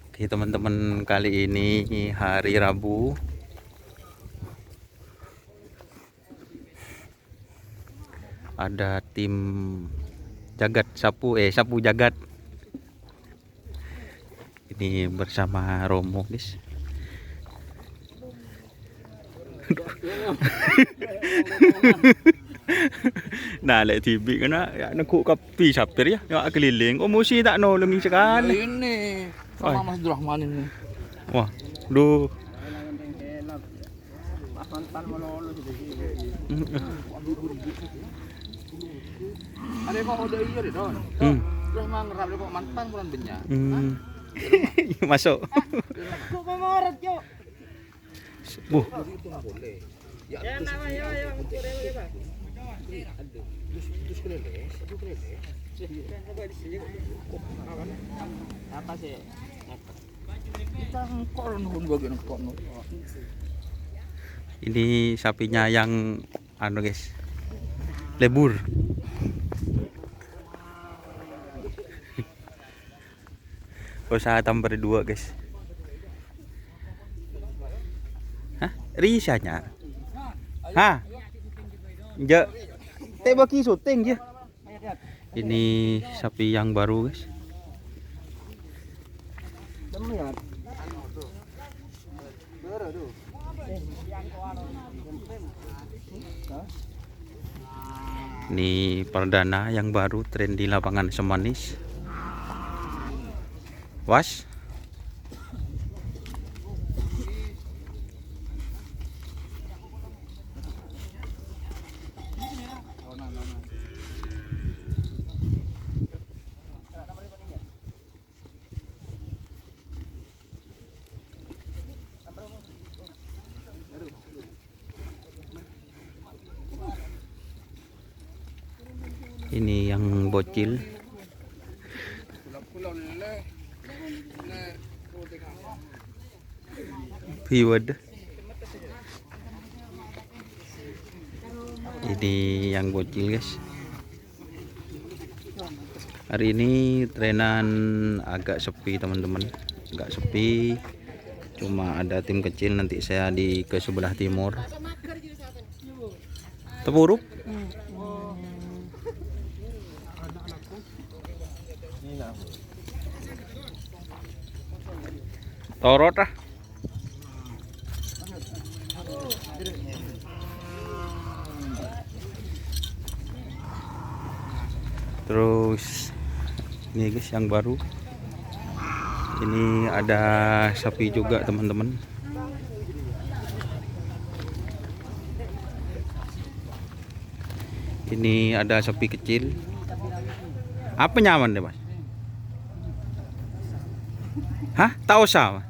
Oke teman-teman, kali ini hari Rabu. Ada tim jagat sapu jagat. Ini bersama Romo, guys. Nah, lek TV kena ya nekuk kapi sapir ya, ya keliling. Oh, musi tak nolongin sekali. Ini sama Mas Abdurrahman ini. Wah, duh. Ada kok udah iya deh don. Terus mang ngerap kok mantan bulan benya. Masuk. Kok memorat yo. Bu. Ya nama yo Pak. Terus kelele, satu kelele. Apa sih? Kita kok nuhun bagian kok. Ini sapinya yang anu, guys. Lebur. Usaha tambah berdua, guys. Hah? Risanya? Hah? Ja. Teh baki syuting ya. Ini sapi yang baru, guys. Ini perdana yang baru tren di lapangan Semanis. Was. Ini yang bocil. Piwad. Ini yang bocil, guys. Hari ini trenan agak sepi, teman-teman. Agak sepi. Cuma ada tim kecil, nanti saya ke sebelah timur. Tepuruk. Torot ah. Terus ini, guys, yang baru. Ini ada sapi juga, teman-teman. Ini ada sapi kecil. Apa nyaman deh, Mas? Hah? Tahu sama?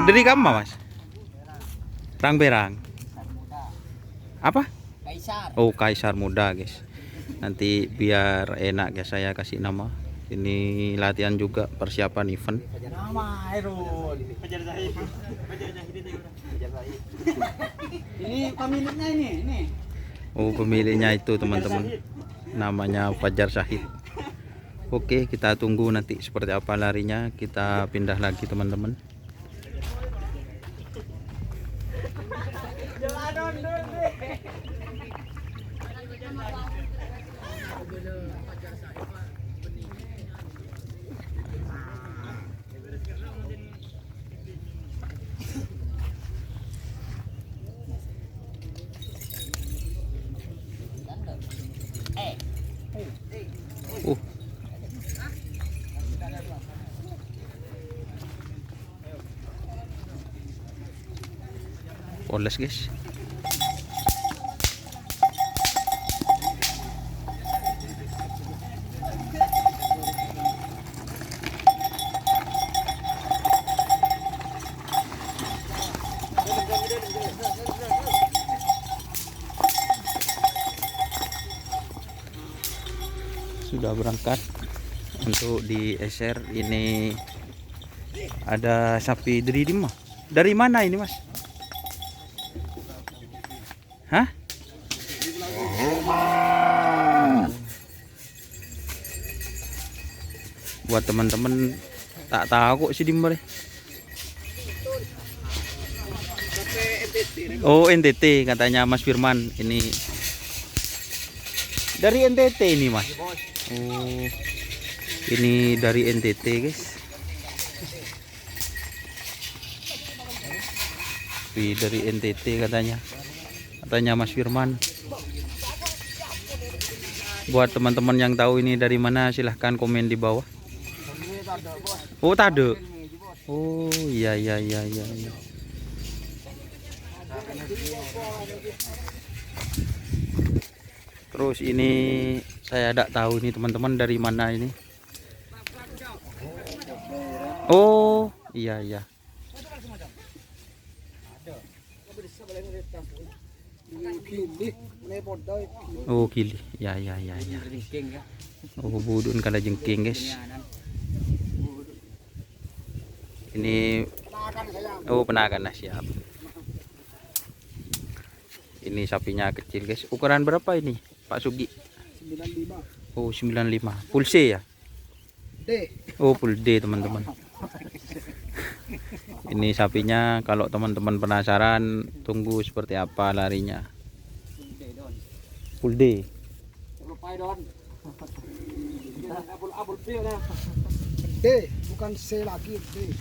Dari kamu, Mas? Berang. Apa? Kaisar. Oh, kaisar muda, guys. Nanti biar enak, guys, saya kasih nama. Ini latihan juga, persiapan event. Nama Herul. Ini pemiliknya ini. Oh, pemiliknya itu, teman-teman. Namanya Fajar Syahid. Oke, kita tunggu nanti seperti apa larinya. Kita pindah lagi, teman-teman. Poles, guys. Sudah berangkat untuk di SR. Ini ada sapi dari mana ini, Mas? Hah? buat teman-teman tak tahu kok si Dimbar. Oh NTT katanya Mas Firman ini dari NTT ini Mas. Oh ini dari NTT guys. Wih, dari NTT katanya Mas Firman. Buat teman-teman yang tahu ini dari mana silahkan komen di bawah. Oh tade. Oh iya. Terus ini saya tidak tahu ini teman-teman dari mana ini. Oh iya. Oh kili. Ya. Oh budun kala jengking guys. Ini oh penagan nah siap. Ini sapinya kecil guys. Ukuran berapa ini Pak Sugi? 95. Oh 95. Full C ya? D. Oh full D teman-teman. Ini sapinya kalau teman-teman penasaran tunggu seperti apa larinya. Full D. D bukan C lagi D.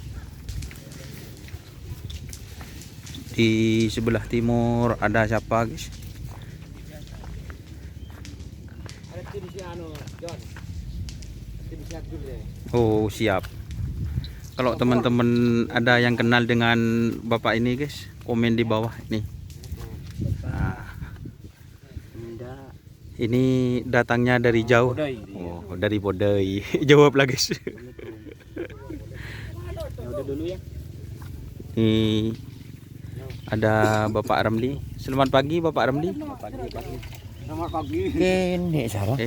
Di sebelah timur ada siapa guys? Oh siap. Kalau teman-teman ada yang kenal dengan bapak ini guys, komen di bawah ini. Nah, ini datangnya dari jauh. Oh dari Bodai. Jawab lah guys. Ini ada Bapak Ramli. Selamat pagi Bapak Ramli. Selamat pagi. Ini salah.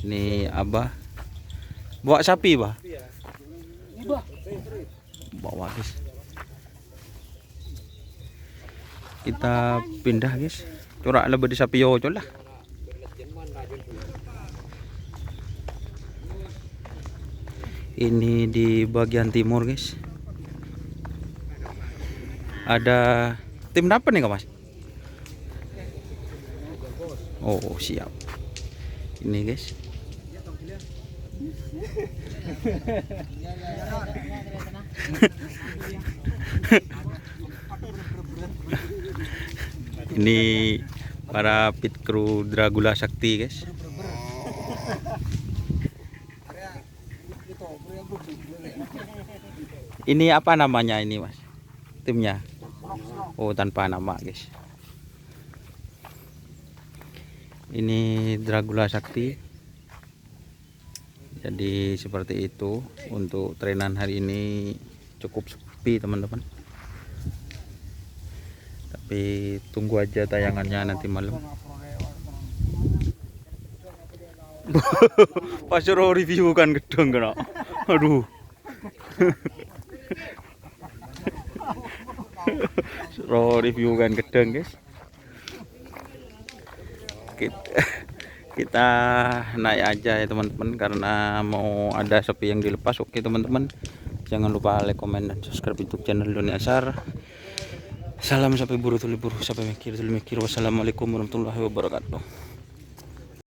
Ini Abah. Bawa sapi, Bah? Bawa guys. Kita pindah guys. Corak lebih di sapi yo lah. Ini di bagian timur guys. Ada tim apa nih Mas? Oh siap. Ini guys. Ini para pit crew Dragula Sakti guys. Ini apa namanya ini Mas? Timnya? Oh tanpa nama guys. Ini Dragula Sakti. Jadi seperti itu untuk trenan hari ini, cukup sepi teman-teman. Tapi tunggu aja tayangannya nanti malam. Pas suruh review kan gedung kena. Aduh. Suruh review kan gedung guys. Kita naik aja ya teman-teman karena mau ada sapi yang dilepas. Oke teman-teman, jangan lupa like, komen, dan subscribe YouTube channel Doni Asar. Salam sampai buru tuli buru, sampai mikir tuli mikir. Wassalamualaikum warahmatullahi wabarakatuh.